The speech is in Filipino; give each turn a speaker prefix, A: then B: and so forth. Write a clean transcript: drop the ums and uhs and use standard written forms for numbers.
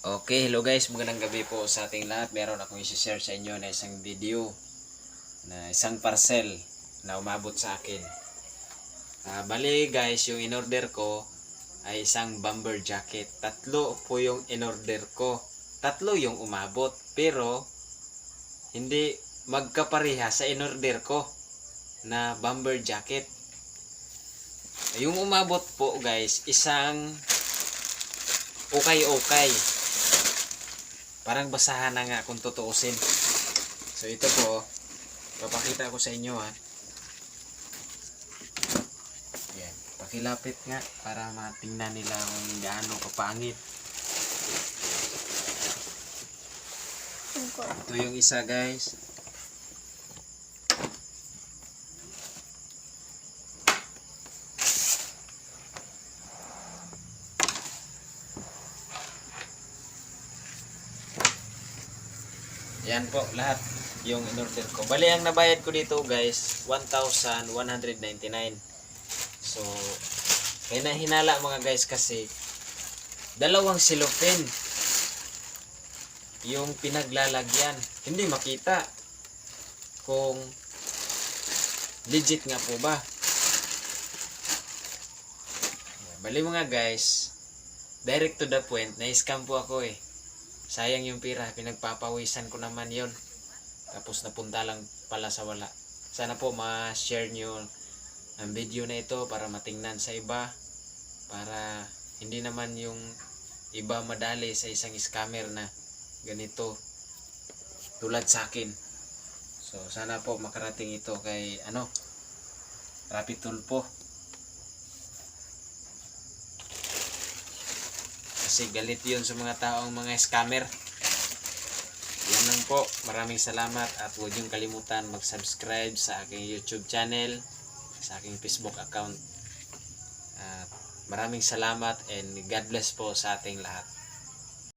A: Okay, hello guys, magandang gabi po sa ating lahat. Meron akong i-share sa inyo na isang video na isang parcel na umabot sa akin. Bali guys, yung in-order ko ay isang bomber jacket. Tatlo po yung in-order ko. Tatlo yung umabot, pero hindi magkapareha sa in-order ko na bomber jacket. Yung umabot po guys, isang okay. Parang basahan na nga kung tutuusin. So ito po, papakita ko sa inyo ha. Yan, pakilapit nga para matingnan nila kung gaano kapangit. Ito yung isa guys. Yan po lahat yung in-order ko. Bali ang nabayad ko dito guys 1,199. So kaya hinala mga guys kasi dalawang cellophane yung pinaglalagyan. Hindi makita kung legit nga po ba. Bali mga guys, direct to the point, na-scam po ako eh. Sayang yung pira, pinagpapawisan ko naman yon. Tapos napunta lang pala sa wala. Sana po ma-share nyo ang video na ito para matingnan sa iba. Para hindi naman yung iba madali sa isang scammer na ganito. Tulad sa akin. So sana po makarating ito kay Rapid Tulpo. Kasi galit yun sa mga taong mga scammer. Yan lang po. Maraming salamat at huwag niyong kalimutan mag-subscribe sa aking YouTube channel, sa aking Facebook account. At maraming salamat and God bless po sa ating lahat.